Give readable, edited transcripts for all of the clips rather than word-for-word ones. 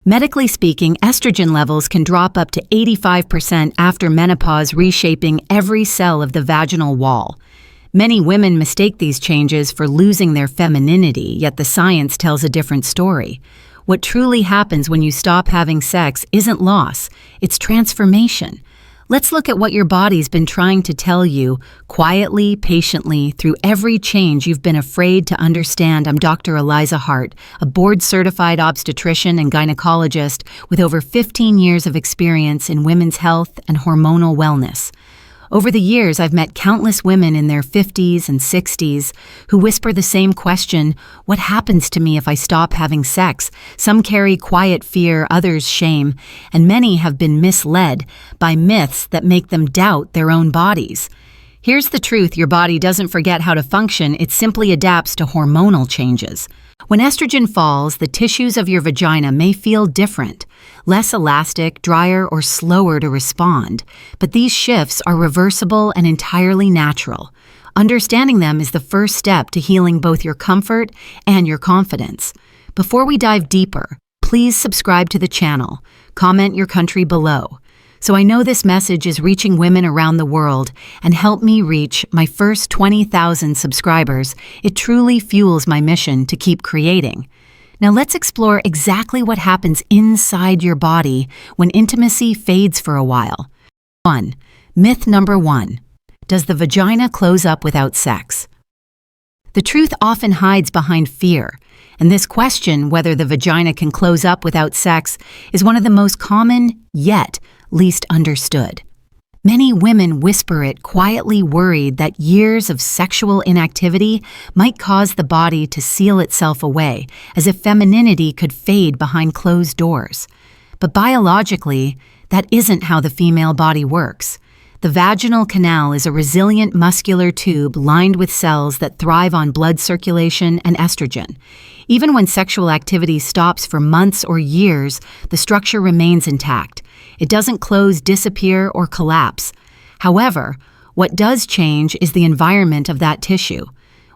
Medically speaking, estrogen levels can drop up to 85% after menopause, reshaping every cell of the vaginal wall. Many women mistake these changes for losing their femininity, yet the science tells a different story. What truly happens when you stop having sex isn't loss, it's transformation. Let's look at what your body's been trying to tell you, quietly, patiently, through every change you've been afraid to understand. I'm Dr. Eliza Hart, a board-certified obstetrician and gynecologist with over 15 years of experience in women's health and hormonal wellness. Over the years, I've met countless women in their 50s and 60s who whisper the same question: what happens to me if I stop having sex? Some carry quiet fear, others shame, and many have been misled by myths that make them doubt their own bodies. Here's the truth: your body doesn't forget how to function, it simply adapts to hormonal changes. When estrogen falls, the tissues of your vagina may feel different, less elastic, drier, or slower to respond, but these shifts are reversible and entirely natural. Understanding them is the first step to healing both your comfort and your confidence. Before we dive deeper, please subscribe to the channel, comment your country below, so I know this message is reaching women around the world, and help me reach my first 20,000 subscribers. It truly fuels my mission to keep creating. Now let's explore exactly what happens inside your body when intimacy fades for a while. 1. Myth number 1. Does the vagina close up without sex? The truth often hides behind fear, and this question, whether the vagina can close up without sex, is one of the most common, yet least understood. Many women whisper it, quietly worried that years of sexual inactivity might cause the body to seal itself away, as if femininity could fade behind closed doors. But biologically, that isn't how the female body works. The vaginal canal is a resilient muscular tube lined with cells that thrive on blood circulation and estrogen. Even when sexual activity stops for months or years, the structure remains intact. It doesn't close, disappear, or collapse. However, what does change is the environment of that tissue.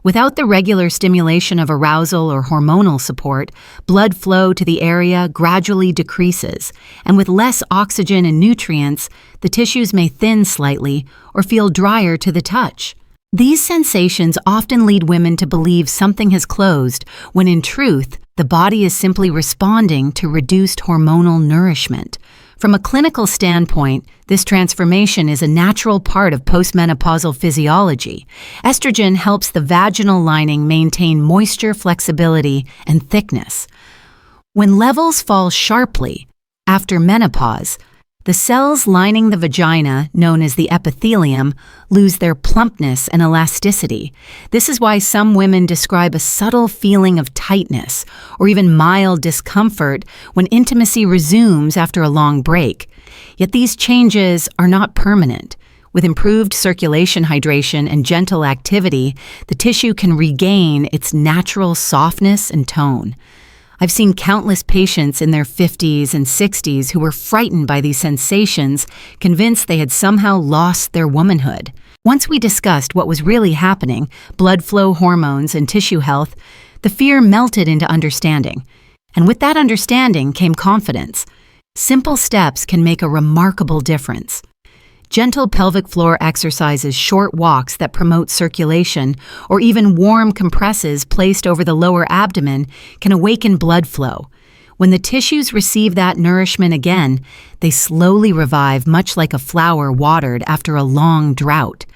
Without the regular stimulation of arousal or hormonal support, blood flow to the area gradually decreases, and with less oxygen and nutrients, the tissues may thin slightly or feel drier to the touch. These sensations often lead women to believe something has closed, when in truth, the body is simply responding to reduced hormonal nourishment. From a clinical standpoint, this transformation is a natural part of postmenopausal physiology. Estrogen helps the vaginal lining maintain moisture, flexibility, and thickness. When levels fall sharply after menopause, the cells lining the vagina, known as the epithelium, lose their plumpness and elasticity. This is why some women describe a subtle feeling of tightness or even mild discomfort when intimacy resumes after a long break. Yet these changes are not permanent. With improved circulation, hydration, and gentle activity, the tissue can regain its natural softness and tone. I've seen countless patients in their 50s and 60s who were frightened by these sensations, convinced they had somehow lost their womanhood. Once we discussed what was really happening, blood flow, hormones, and tissue health, the fear melted into understanding. And with that understanding came confidence. Simple steps can make a remarkable difference. Gentle pelvic floor exercises, short walks that promote circulation, or even warm compresses placed over the lower abdomen can awaken blood flow. When the tissues receive that nourishment again, they slowly revive, much like a flower watered after a long drought.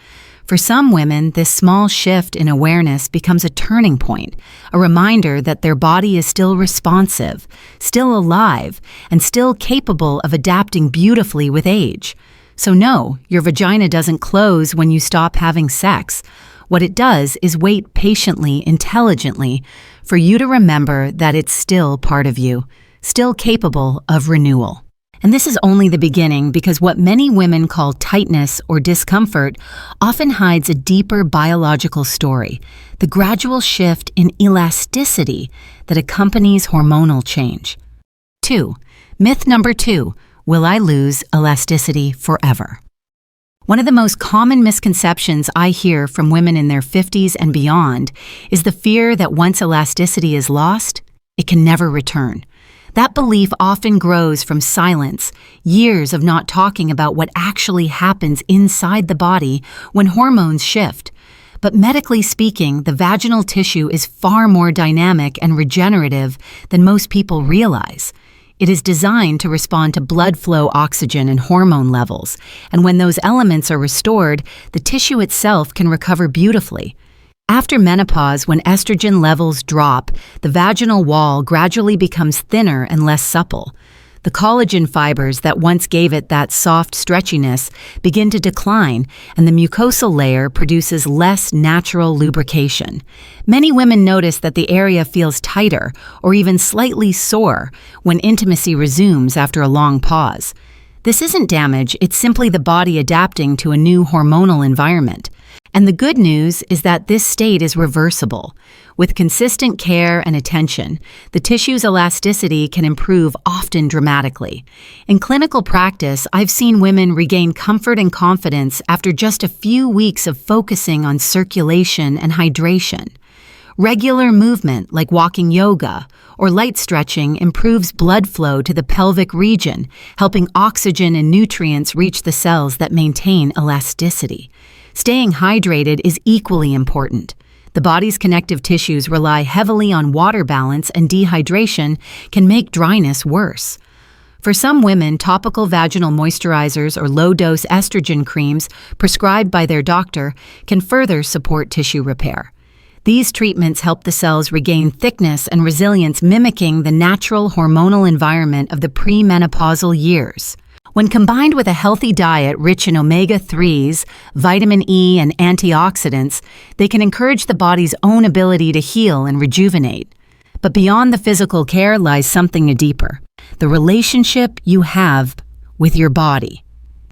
For some women, this small shift in awareness becomes a turning point, a reminder that their body is still responsive, still alive, and still capable of adapting beautifully with age. So no, your vagina doesn't close when you stop having sex. What it does is wait patiently, intelligently, for you to remember that it's still part of you, still capable of renewal. And this is only the beginning, because what many women call tightness or discomfort often hides a deeper biological story, the gradual shift in elasticity that accompanies hormonal change. 2. Myth number 2. Will I lose elasticity forever? One of the most common misconceptions I hear from women in their 50s and beyond is the fear that once elasticity is lost, it can never return. That belief often grows from silence, years of not talking about what actually happens inside the body when hormones shift. But medically speaking, the vaginal tissue is far more dynamic and regenerative than most people realize. It is designed to respond to blood flow, oxygen, and hormone levels, and when those elements are restored, the tissue itself can recover beautifully. After menopause, when estrogen levels drop, the vaginal wall gradually becomes thinner and less supple. The collagen fibers that once gave it that soft stretchiness begin to decline, and the mucosal layer produces less natural lubrication. Many women notice that the area feels tighter or even slightly sore when intimacy resumes after a long pause. This isn't damage, it's simply the body adapting to a new hormonal environment. And the good news is that this state is reversible. With consistent care and attention, the tissue's elasticity can improve, often dramatically. In clinical practice, I've seen women regain comfort and confidence after just a few weeks of focusing on circulation and hydration. Regular movement, like walking yoga or light stretching, improves blood flow to the pelvic region, helping oxygen and nutrients reach the cells that maintain elasticity. Staying hydrated is equally important. The body's connective tissues rely heavily on water balance, and dehydration can make dryness worse. For some women, topical vaginal moisturizers or low-dose estrogen creams prescribed by their doctor can further support tissue repair. These treatments help the cells regain thickness and resilience, mimicking the natural hormonal environment of the premenopausal years. When combined with a healthy diet rich in omega-3s, vitamin E, and antioxidants, they can encourage the body's own ability to heal and rejuvenate. But beyond the physical care lies something deeper: the relationship you have with your body.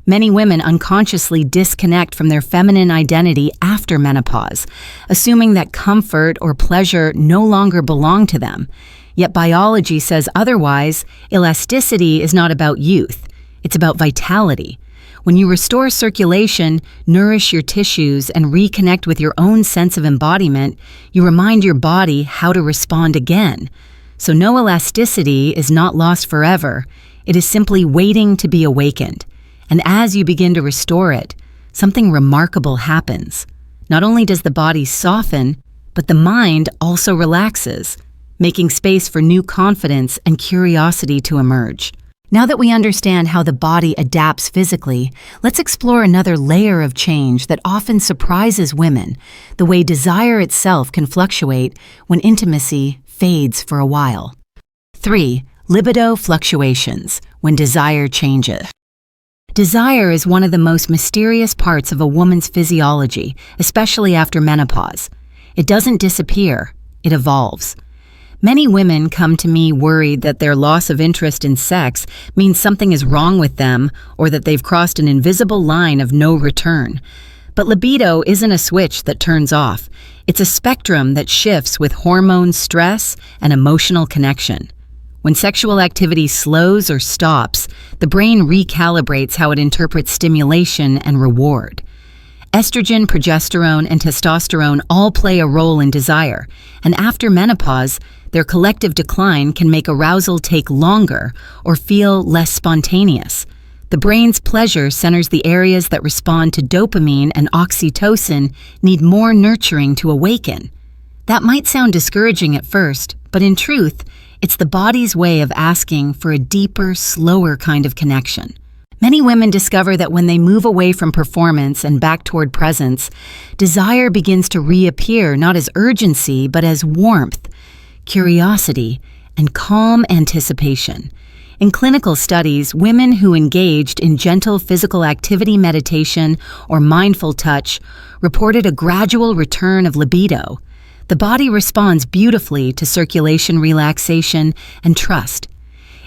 Many women unconsciously disconnect from their feminine identity after menopause, assuming that comfort or pleasure no longer belong to them. Yet biology says otherwise. Elasticity is not about youth. It's about vitality. When you restore circulation, nourish your tissues, and reconnect with your own sense of embodiment, you remind your body how to respond again. So no, elasticity is not lost forever. It is simply waiting to be awakened. And as you begin to restore it, something remarkable happens. Not only does the body soften, but the mind also relaxes, making space for new confidence and curiosity to emerge. Now that we understand how the body adapts physically, let's explore another layer of change that often surprises women: the way desire itself can fluctuate when intimacy fades for a while. 3. Libido fluctuations, when desire changes. Desire is one of the most mysterious parts of a woman's physiology, especially after menopause. It doesn't disappear, it evolves. Many women come to me worried that their loss of interest in sex means something is wrong with them, or that they've crossed an invisible line of no return. But libido isn't a switch that turns off. It's a spectrum that shifts with hormone stress and emotional connection. When sexual activity slows or stops, the brain recalibrates how it interprets stimulation and reward. Estrogen, progesterone, and testosterone all play a role in desire, and after menopause, their collective decline can make arousal take longer or feel less spontaneous. The brain's pleasure centers, the areas that respond to dopamine and oxytocin, need more nurturing to awaken. That might sound discouraging at first, but in truth, it's the body's way of asking for a deeper, slower kind of connection. Many women discover that when they move away from performance and back toward presence, desire begins to reappear, not as urgency, but as warmth, curiosity, and calm anticipation. In clinical studies, women who engaged in gentle physical activity, meditation, or mindful touch reported a gradual return of libido. The body responds beautifully to circulation, relaxation, and trust.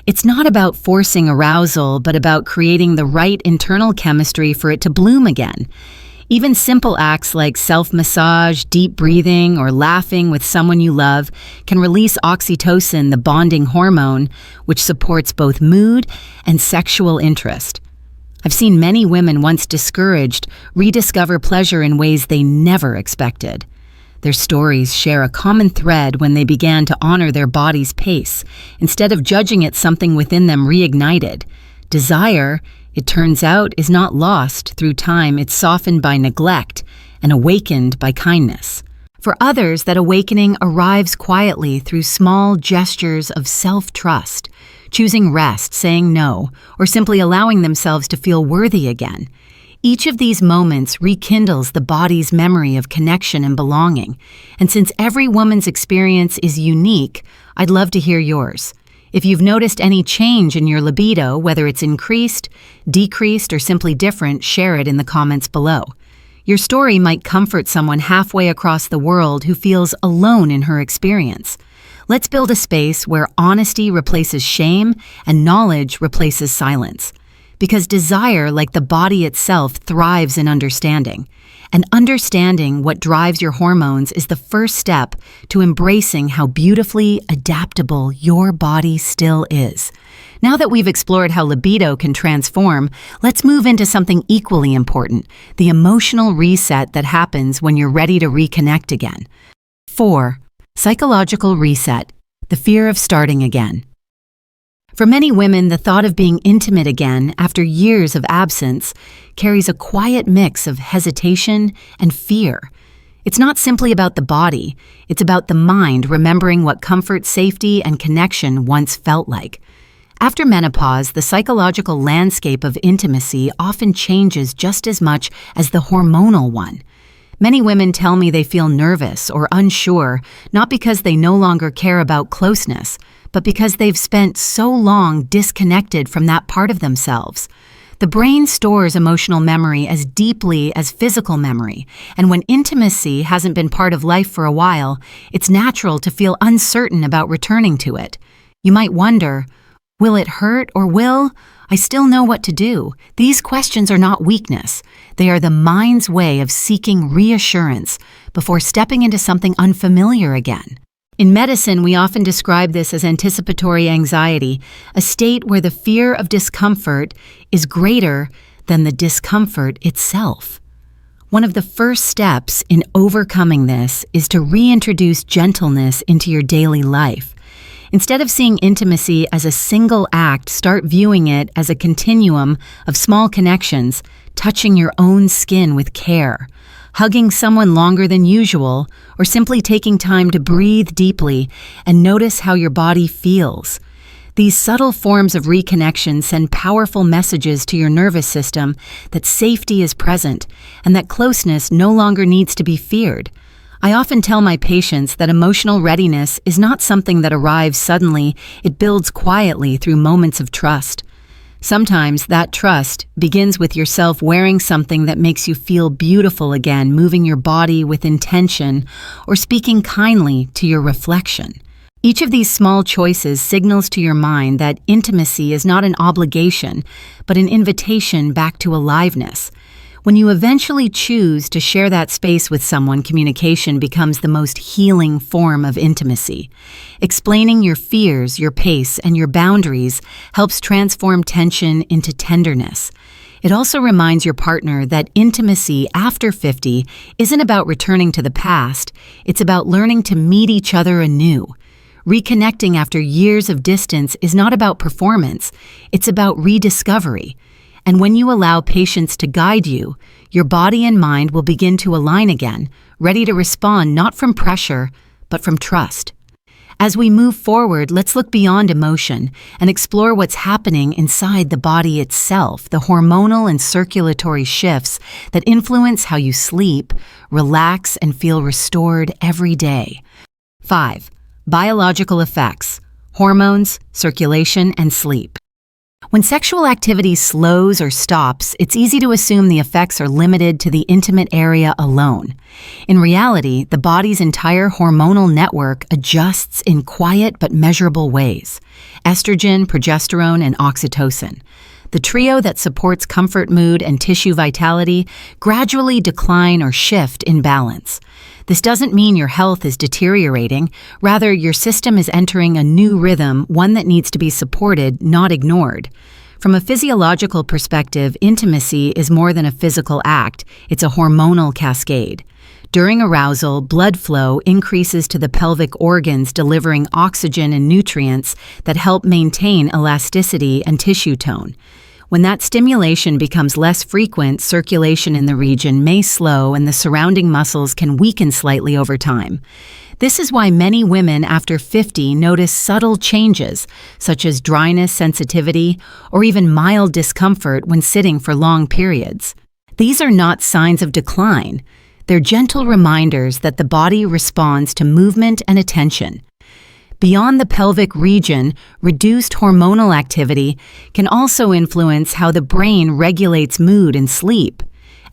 It's not about forcing arousal, but about creating the right internal chemistry for it to bloom again. Even simple acts like self-massage, deep breathing, or laughing with someone you love can release oxytocin, the bonding hormone, which supports both mood and sexual interest. I've seen many women once discouraged rediscover pleasure in ways they never expected. Their stories share a common thread when they began to honor their body's pace, instead of judging it something within them reignited. Desire, it turns out, is not lost through time, it's softened by neglect and awakened by kindness. For others, that awakening arrives quietly through small gestures of self-trust, choosing rest, saying no, or simply allowing themselves to feel worthy again. Each of these moments rekindles the body's memory of connection and belonging. And since every woman's experience is unique, I'd love to hear yours. If you've noticed any change in your libido, whether it's increased, decreased, or simply different, share it in the comments below. Your story might comfort someone halfway across the world who feels alone in her experience. Let's build a space where honesty replaces shame and knowledge replaces silence. Because desire, like the body itself, thrives in understanding. And understanding what drives your hormones is the first step to embracing how beautifully adaptable your body still is. Now that we've explored how libido can transform, let's move into something equally important, the emotional reset that happens when you're ready to reconnect again. 4. Psychological reset, the fear of starting again. For many women, the thought of being intimate again after years of absence carries a quiet mix of hesitation and fear. It's not simply about the body, it's about the mind remembering what comfort, safety, and connection once felt like. After menopause, the psychological landscape of intimacy often changes just as much as the hormonal one. Many women tell me they feel nervous or unsure, not because they no longer care about closeness, but because they've spent so long disconnected from that part of themselves. The brain stores emotional memory as deeply as physical memory, and when intimacy hasn't been part of life for a while, it's natural to feel uncertain about returning to it. You might wonder, will it hurt or will I still know what to do? These questions are not weakness. They are the mind's way of seeking reassurance before stepping into something unfamiliar again. In medicine, we often describe this as anticipatory anxiety, a state where the fear of discomfort is greater than the discomfort itself. One of the first steps in overcoming this is to reintroduce gentleness into your daily life. Instead of seeing intimacy as a single act, start viewing it as a continuum of small connections, touching your own skin with care, hugging someone longer than usual, or simply taking time to breathe deeply and notice how your body feels. These subtle forms of reconnection send powerful messages to your nervous system that safety is present and that closeness no longer needs to be feared. I often tell my patients that emotional readiness is not something that arrives suddenly, it builds quietly through moments of trust. Sometimes that trust begins with yourself wearing something that makes you feel beautiful again, moving your body with intention, or speaking kindly to your reflection. Each of these small choices signals to your mind that intimacy is not an obligation, but an invitation back to aliveness. When you eventually choose to share that space with someone, communication becomes the most healing form of intimacy. Explaining your fears, your pace, and your boundaries helps transform tension into tenderness. It also reminds your partner that intimacy after 50 isn't about returning to the past, it's about learning to meet each other anew. Reconnecting after years of distance is not about performance, it's about rediscovery. And when you allow patience to guide you, your body and mind will begin to align again, ready to respond not from pressure, but from trust. As we move forward, let's look beyond emotion and explore what's happening inside the body itself, the hormonal and circulatory shifts that influence how you sleep, relax, and feel restored every day. 5. Biological effects: hormones, circulation, and sleep. When sexual activity slows or stops, it's easy to assume the effects are limited to the intimate area alone. In reality, the body's entire hormonal network adjusts in quiet but measurable ways: estrogen, progesterone, and oxytocin. The trio that supports comfort, mood, and tissue vitality gradually decline or shift in balance. This doesn't mean your health is deteriorating. Rather, your system is entering a new rhythm, one that needs to be supported, not ignored. From a physiological perspective, intimacy is more than a physical act. It's a hormonal cascade. During arousal, blood flow increases to the pelvic organs, delivering oxygen and nutrients that help maintain elasticity and tissue tone. When that stimulation becomes less frequent, circulation in the region may slow and the surrounding muscles can weaken slightly over time. This is why many women after 50 notice subtle changes, such as dryness, sensitivity, or even mild discomfort when sitting for long periods. These are not signs of decline. They're gentle reminders that the body responds to movement and attention. Beyond the pelvic region, reduced hormonal activity can also influence how the brain regulates mood and sleep.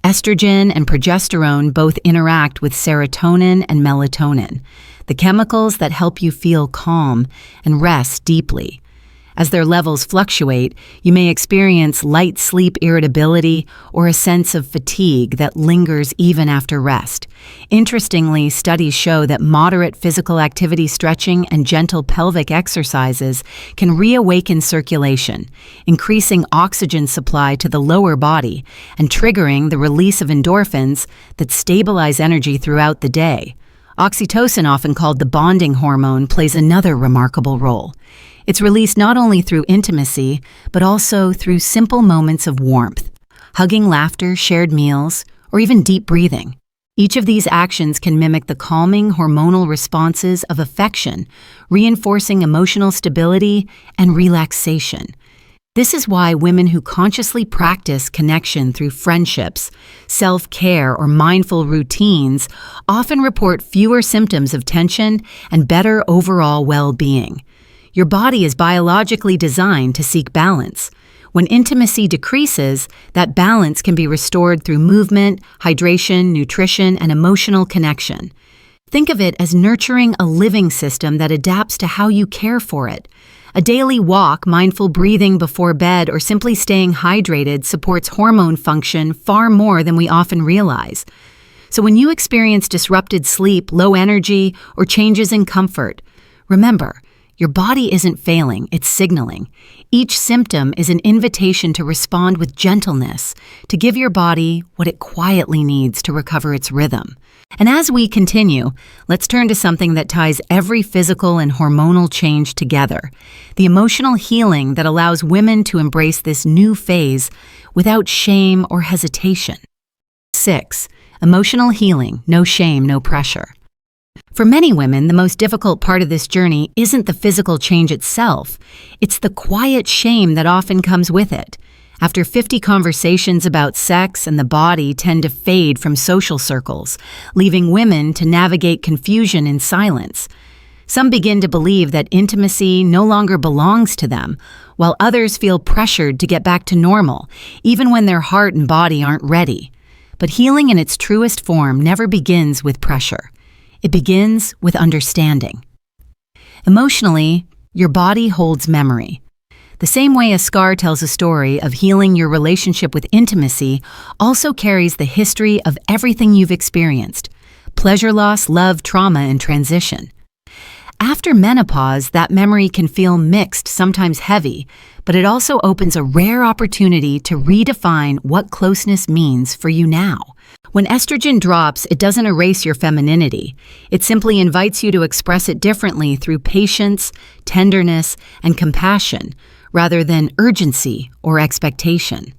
Estrogen and progesterone both interact with serotonin and melatonin, the chemicals that help you feel calm and rest deeply. As their levels fluctuate, you may experience light sleep irritability or a sense of fatigue that lingers even after rest. Interestingly, studies show that moderate physical activity, stretching, and gentle pelvic exercises can reawaken circulation, increasing oxygen supply to the lower body and triggering the release of endorphins that stabilize energy throughout the day. Oxytocin, often called the bonding hormone, plays another remarkable role. It's released not only through intimacy, but also through simple moments of warmth, hugging, laughter, shared meals, or even deep breathing. Each of these actions can mimic the calming hormonal responses of affection, reinforcing emotional stability and relaxation. This is why women who consciously practice connection through friendships, self-care, or mindful routines often report fewer symptoms of tension and better overall well-being. Your body is biologically designed to seek balance. When intimacy decreases, that balance can be restored through movement, hydration, nutrition, and emotional connection. Think of it as nurturing a living system that adapts to how you care for it. A daily walk, mindful breathing before bed, or simply staying hydrated supports hormone function far more than we often realize. So when you experience disrupted sleep, low energy, or changes in comfort, remember, your body isn't failing, it's signaling. Each symptom is an invitation to respond with gentleness, to give your body what it quietly needs to recover its rhythm. And as we continue, let's turn to something that ties every physical and hormonal change together, the emotional healing that allows women to embrace this new phase without shame or hesitation. 6. Emotional healing, no shame, no pressure. For many women, the most difficult part of this journey isn't the physical change itself. It's the quiet shame that often comes with it. After 50, conversations about sex and the body tend to fade from social circles, leaving women to navigate confusion in silence. Some begin to believe that intimacy no longer belongs to them, while others feel pressured to get back to normal, even when their heart and body aren't ready. But healing in its truest form never begins with pressure. It begins with understanding. Emotionally, your body holds memory. The same way a scar tells a story of healing, your relationship with intimacy also carries the history of everything you've experienced: pleasure loss, love, trauma, and transition. After menopause, that memory can feel mixed, sometimes heavy, but it also opens a rare opportunity to redefine what closeness means for you now. When estrogen drops, it doesn't erase your femininity. It simply invites you to express it differently through patience, tenderness, and compassion, rather than urgency or expectation.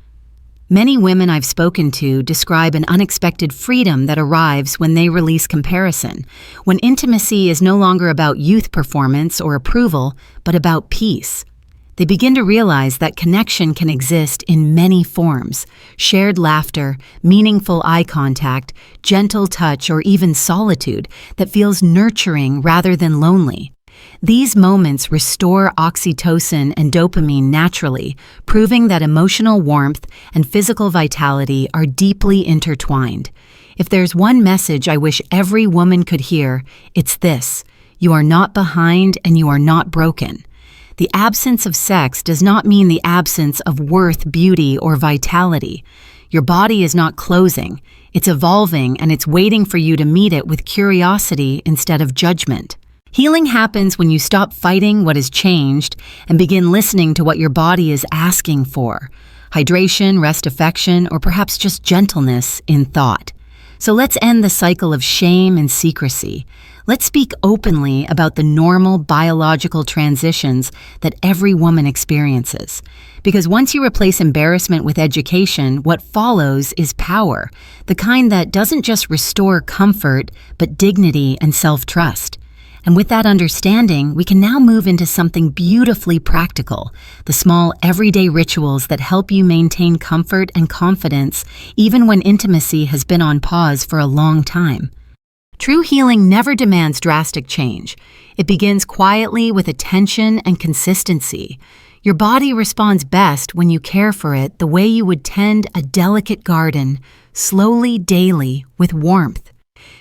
Many women I've spoken to describe an unexpected freedom that arrives when they release comparison, when intimacy is no longer about youth performance or approval, but about peace. They begin to realize that connection can exist in many forms: shared laughter, meaningful eye contact, gentle touch, or even solitude that feels nurturing rather than lonely. These moments restore oxytocin and dopamine naturally, proving that emotional warmth and physical vitality are deeply intertwined. If there's one message I wish every woman could hear, it's this: you are not behind and you are not broken. The absence of sex does not mean the absence of worth, beauty, or vitality. Your body is not closing. It's evolving, and it's waiting for you to meet it with curiosity instead of judgment. Healing happens when you stop fighting what has changed and begin listening to what your body is asking for: hydration, rest, affection, or perhaps just gentleness in thought. So let's end the cycle of shame and secrecy. Let's speak openly about the normal biological transitions that every woman experiences. Because once you replace embarrassment with education, what follows is power, the kind that doesn't just restore comfort, but dignity and self-trust. And with that understanding, we can now move into something beautifully practical, the small everyday rituals that help you maintain comfort and confidence even when intimacy has been on pause for a long time. True healing never demands drastic change. It begins quietly with attention and consistency. Your body responds best when you care for it the way you would tend a delicate garden, slowly, daily, with warmth.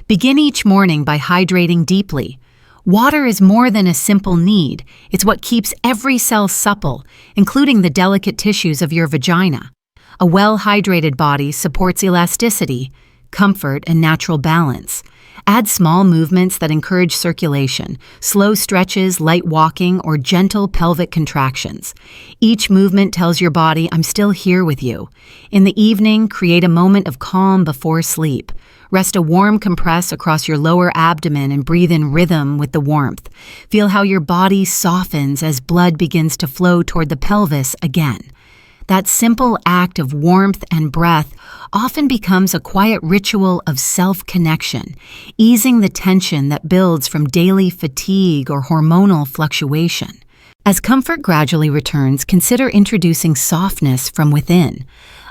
Begin each morning by hydrating deeply. Water is more than a simple need. It's what keeps every cell supple, including the delicate tissues of your vagina. A well-hydrated body supports elasticity, comfort, and natural balance. Add small movements that encourage circulation, slow stretches, light walking, or gentle pelvic contractions. Each movement tells your body, "I'm still here with you." In the evening, create a moment of calm before sleep. Rest a warm compress across your lower abdomen and breathe in rhythm with the warmth. Feel how your body softens as blood begins to flow toward the pelvis again. That simple act of warmth and breath often becomes a quiet ritual of self-connection, easing the tension that builds from daily fatigue or hormonal fluctuation. As comfort gradually returns, consider introducing softness from within.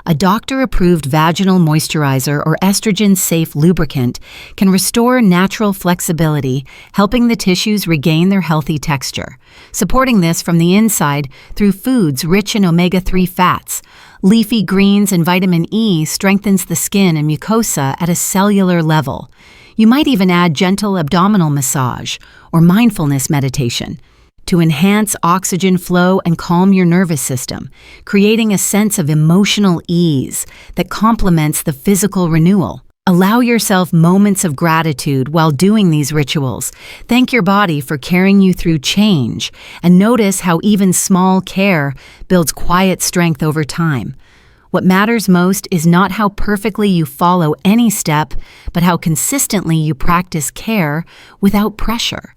A doctor-approved vaginal moisturizer or estrogen-safe lubricant can restore natural flexibility, helping the tissues regain their healthy texture. Supporting this from the inside through foods rich in omega-3 fats. Leafy greens and vitamin E strengthens the skin and mucosa at a cellular level. You might even add gentle abdominal massage or mindfulness meditation to enhance oxygen flow and calm your nervous system, creating a sense of emotional ease that complements the physical renewal. Allow yourself moments of gratitude while doing these rituals. Thank your body for carrying you through change, and notice how even small care builds quiet strength over time. What matters most is not how perfectly you follow any step, but how consistently you practice care without pressure.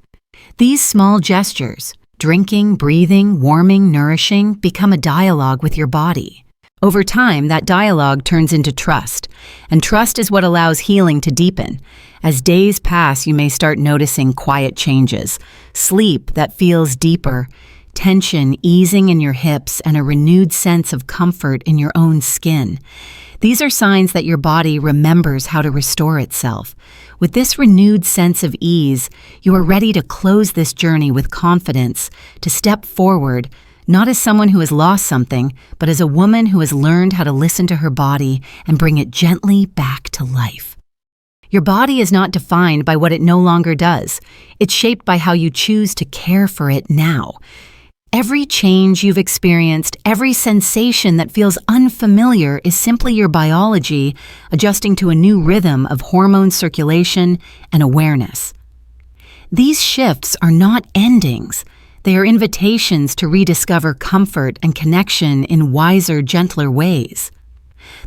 These small gestures, drinking, breathing, warming, nourishing, become a dialogue with your body. Over time, that dialogue turns into trust, and trust is what allows healing to deepen. As days pass, you may start noticing quiet changes, sleep that feels deeper, tension easing in your hips, and a renewed sense of comfort in your own skin. These are signs that your body remembers how to restore itself. With this renewed sense of ease, you are ready to close this journey with confidence, to step forward, not as someone who has lost something, but as a woman who has learned how to listen to her body and bring it gently back to life. Your body is not defined by what it no longer does. It's shaped by how you choose to care for it now. Every change you've experienced, every sensation that feels unfamiliar is simply your biology adjusting to a new rhythm of hormone circulation and awareness. These shifts are not endings. They are invitations to rediscover comfort and connection in wiser, gentler ways.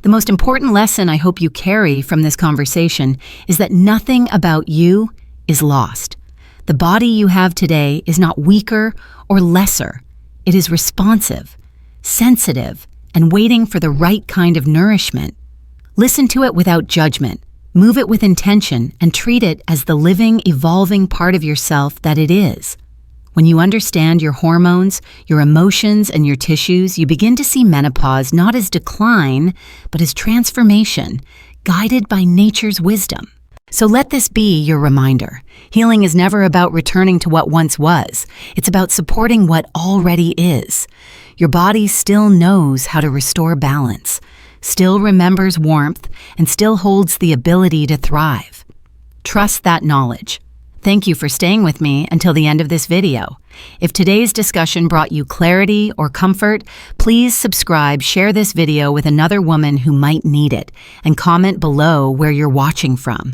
The most important lesson I hope you carry from this conversation is that nothing about you is lost. The body you have today is not weaker or lesser. It is responsive, sensitive, and waiting for the right kind of nourishment. Listen to it without judgment. Move it with intention and treat it as the living, evolving part of yourself that it is. When you understand your hormones, your emotions, and your tissues, you begin to see menopause not as decline, but as transformation, guided by nature's wisdom. So let this be your reminder. Healing is never about returning to what once was. It's about supporting what already is. Your body still knows how to restore balance, still remembers warmth, and still holds the ability to thrive. Trust that knowledge. Thank you for staying with me until the end of this video. If today's discussion brought you clarity or comfort, please subscribe, share this video with another woman who might need it, and comment below where you're watching from.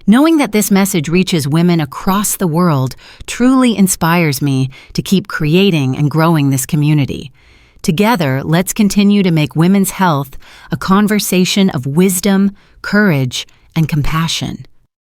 Knowing that this message reaches women across the world truly inspires me to keep creating and growing this community. Together, let's continue to make women's health a conversation of wisdom, courage, and compassion.